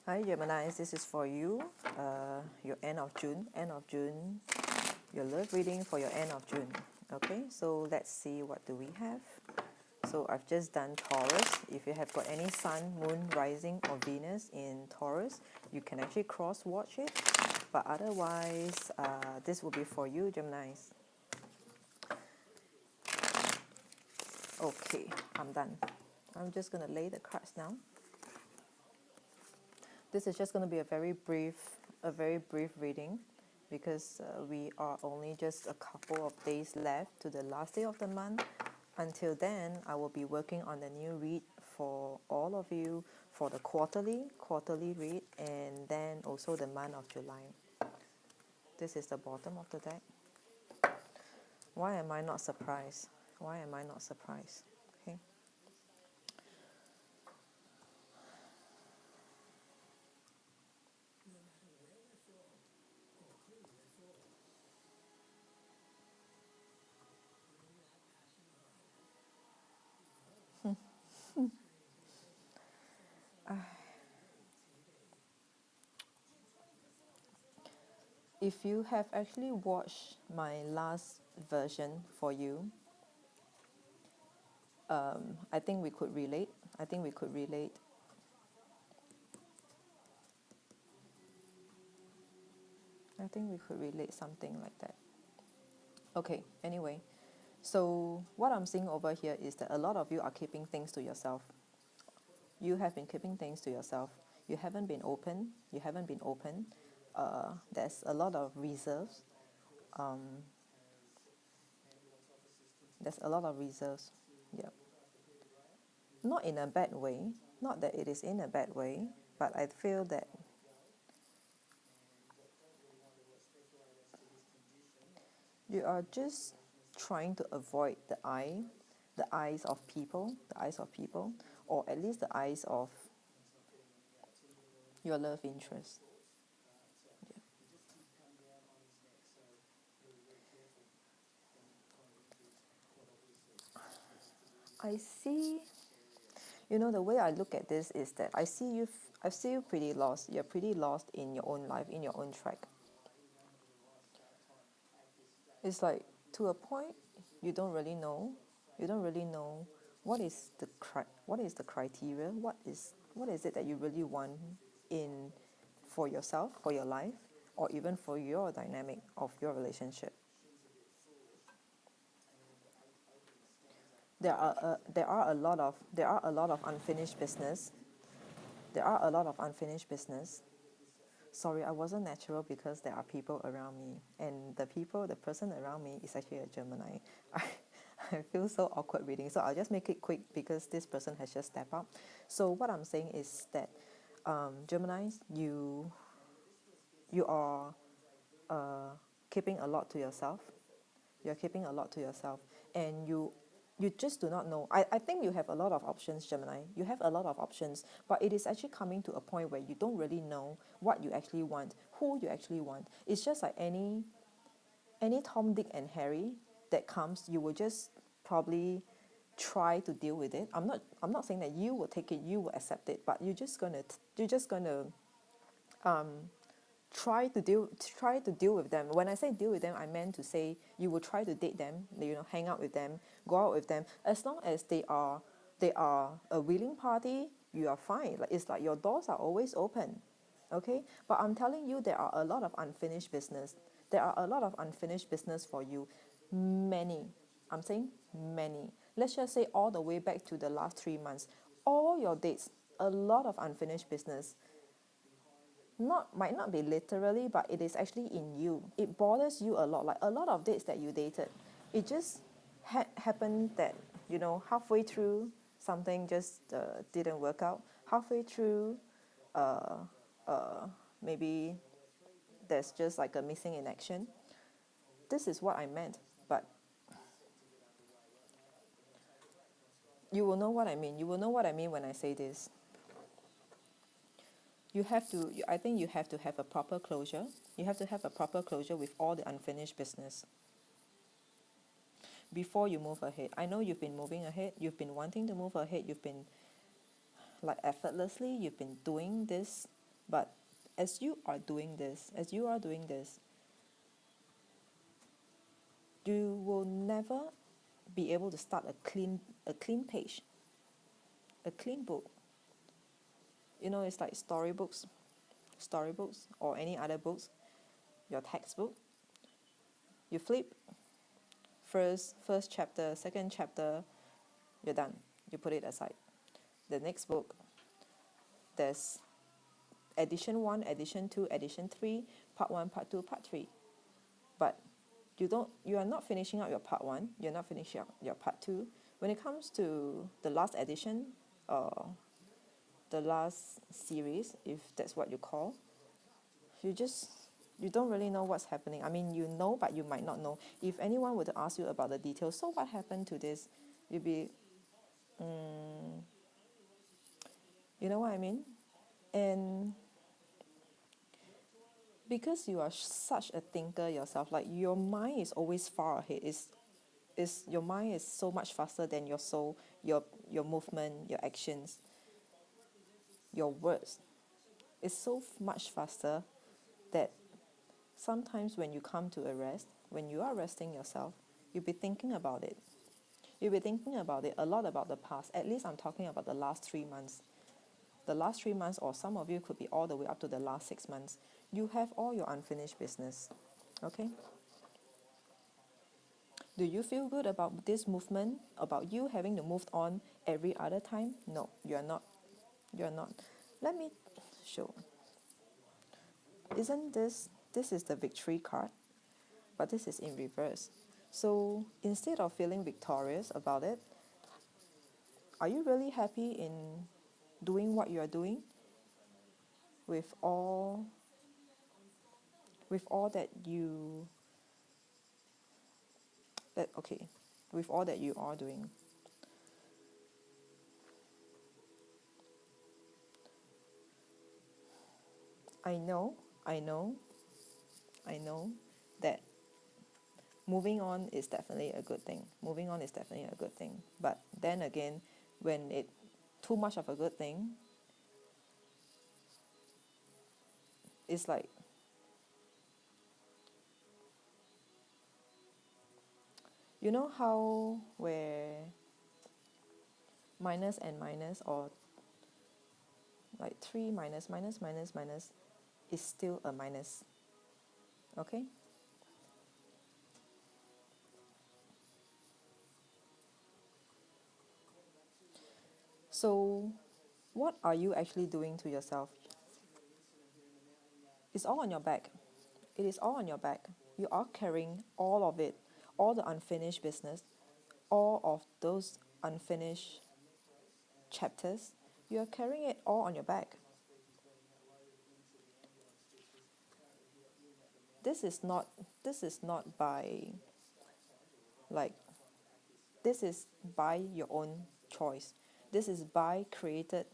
Hi Gemini, this is for you, your end of June, your love reading for your end of June. Okay, so let's see what do we have. So I've just done Taurus. If you have got any Sun, Moon, Rising or Venus in Taurus, you can actually cross-watch it. But otherwise, this will be for you, Geminis. Okay, I'm done. I'm just going to lay the cards now. This is just going to be a very brief reading because we are only just a couple of days left to the last day of the month. Until then, I will be working on the new read for all of you for the quarterly read, and then also the month of July. This is the bottom of the deck. Why am I not surprised? Why am I not surprised? Okay. If you have actually watched my last version for you, I think we could relate. I think we could relate. I think we could relate something like that. Okay, anyway. So what I'm seeing over here is that a lot of you are keeping things to yourself. You have been keeping things to yourself. You haven't been open. You haven't been open. There's a lot of reserves. There's a lot of reserves. Yeah. Not in a bad way. Not that it is in a bad way, but I feel that you are just trying to avoid the eyes of people, or at least the eyes of your love interest. I see. The way I look at this is that I see you pretty lost. You're pretty lost in your own life, in your own track. It's like to a point you don't really know. You don't really know what is the criteria. What is it that you really want in for yourself, for your life, or even for your dynamic of your relationship. There are a lot of unfinished business. There are a lot of unfinished business. Sorry, I wasn't natural because there are people around me, and the person around me is actually a Gemini. I feel so awkward reading, so I'll just make it quick because this person has just stepped up. So what I'm saying is that Geminis, you are keeping a lot to yourself. You're keeping a lot to yourself, and you just do not know. I think you have a lot of options, Gemini. You have a lot of options, but it is actually coming to a point where you don't really know what you actually want, who you actually want. It's just like any Tom, Dick, and Harry that comes, you will just probably try to deal with it. I'm not saying that you will take it, you will accept it, but you're just gonna try to deal with them. When I say deal with them, I meant to say you will try to date them, hang out with them, go out with them. As long as they are a willing party, you are fine. Like it's like your doors are always open. Okay? But I'm telling you there are a lot of unfinished business. There are a lot of unfinished business for you. Many. I'm saying many. Let's just say all the way back to the last 3 months. All your dates, a lot of unfinished business. Might not be literally, but it is actually in you. It bothers you a lot. Like a lot of dates that you dated, it just happened that halfway through something just didn't work out. Halfway through, uh, uh, maybe there's just like a missing in action. This is what I meant, but you will know what I mean. You will know what I mean when I say this. I think you have to have a proper closure. You have to have a proper closure with all the unfinished business before you move ahead. I know you've been moving ahead, you've been wanting to move ahead, you've been like effortlessly, you've been doing this But as you are doing this, you will never be able to start a clean page, a clean book. It's like storybooks or any other books, your textbook. You flip first chapter, second chapter, you're done. You put it aside. The next book, there's edition 1, edition 2, edition 3, part 1, part 2, part 3. But you are not finishing up your part 1, you're not finishing up your part 2. When it comes to the last edition, or the last series, if that's what you call, you don't really know what's happening. I mean, you know, but you might not know. If anyone were to ask you about the details, so what happened to this, you'd be, you know what I mean? And because you are such a thinker yourself, like your mind is always far ahead. Is your mind is so much faster than your soul, your movement, your actions, your words. It's so much faster that sometimes when you come to a rest, when you are resting yourself, you'll be thinking about it. You'll be thinking about it a lot, about the past. At least I'm talking about the last 3 months. The last 3 months, or some of you could be all the way up to the last 6 months. You have all your unfinished business. Okay? Do you feel good about this movement, about you having to move on every other time? No, you're not. You're not. Let me show. Isn't this is the victory card, but this is in reverse. So instead of feeling victorious about it, are you really happy in doing what you are doing with all that you with all that you are doing? I know that moving on is definitely a good thing. But then again, when it too much of a good thing, it's like, you know how where minus and minus, or like 3 minus minus minus minus is still a minus. Okay? So what are you actually doing to yourself? It's all on your back. It is all on your back. You are carrying all of it, all the unfinished business, all of those unfinished chapters. You are carrying it all on your back. This is not by, like, this is by your own choice. This is by created,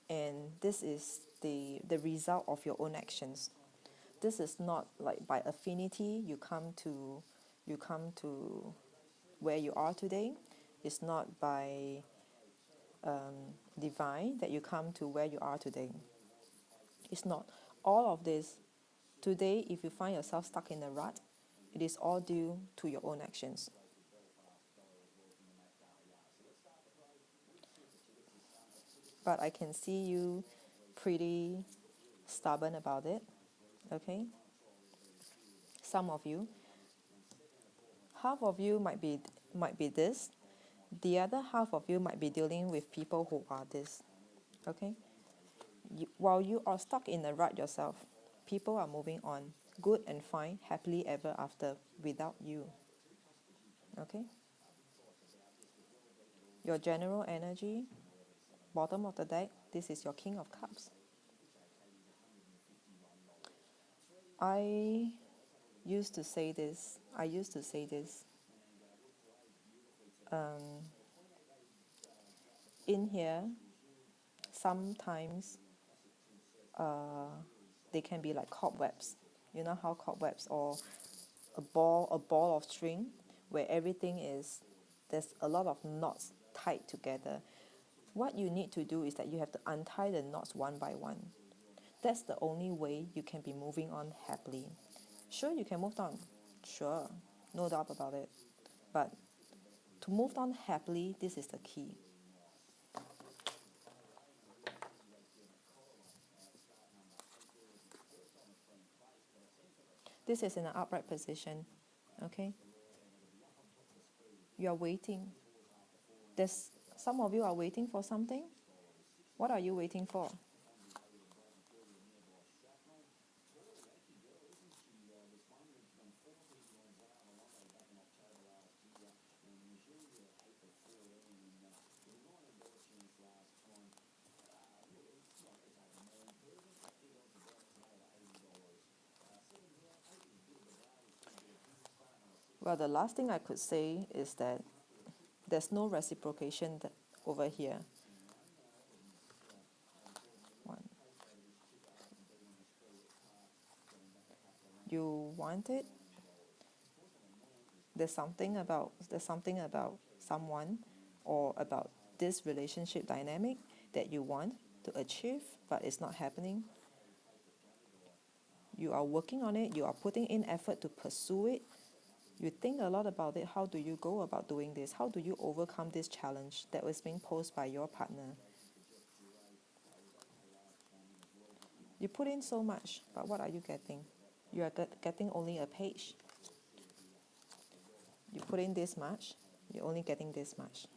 and this is the result of your own actions. This is not like by affinity you come to where you are today. It's not by divine that you come to where you are today. It's not. All of this today, if you find yourself stuck in a rut, it is all due to your own actions. But I can see you pretty stubborn about it. Okay? Some of you, half of you might be this, the other half of you might be dealing with people who are this. Okay? While you are stuck in a rut yourself, people are moving on, good and fine, happily ever after, without you. Okay? Your general energy, bottom of the deck, this is your King of Cups. I used to say this. In here, sometimes they can be like cobwebs. You know how cobwebs, or a ball of string, where there's a lot of knots tied together. What you need to do is that you have to untie the knots one by one. That's the only way you can be moving on happily. Sure, you can move on. Sure, no doubt about it. But to move on happily, this is the key. This is in an upright position, okay? You are waiting. There's some of you are waiting for something. What are you waiting for? Well, the last thing I could say is that there's no reciprocation over here. One. You want it. There's something about someone or about this relationship dynamic that you want to achieve, but it's not happening. You are working on it. You are putting in effort to pursue it. You think a lot about it. How do you go about doing this? How do you overcome this challenge that was being posed by your partner? You put in so much, but what are you getting? You are getting only a page. You put in this much, you're only getting this much.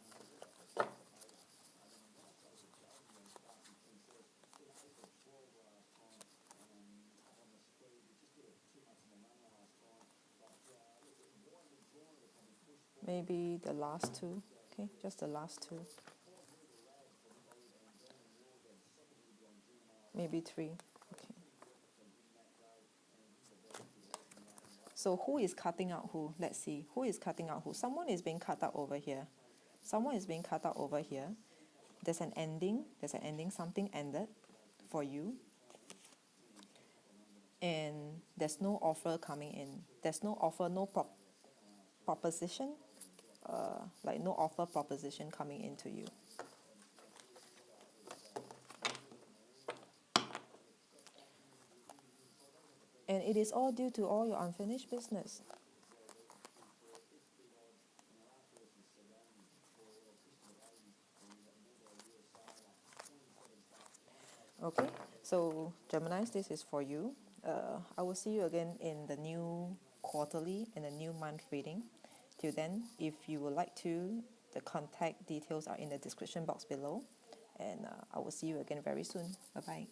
Maybe the last two, okay, just the last two. Maybe three, okay. So who is cutting out who? Let's see, who is cutting out who? Someone is being cut out over here. Someone is being cut out over here. There's an ending, something ended for you. And there's no offer coming in. There's no offer, no proposition, like no offer proposition coming into you. And it is all due to all your unfinished business. Okay, so Geminis, this is for you. I will see you again in the new quarterly and the new month reading. Till then, if you would like to, the contact details are in the description box below. And I will see you again very soon. Bye-bye.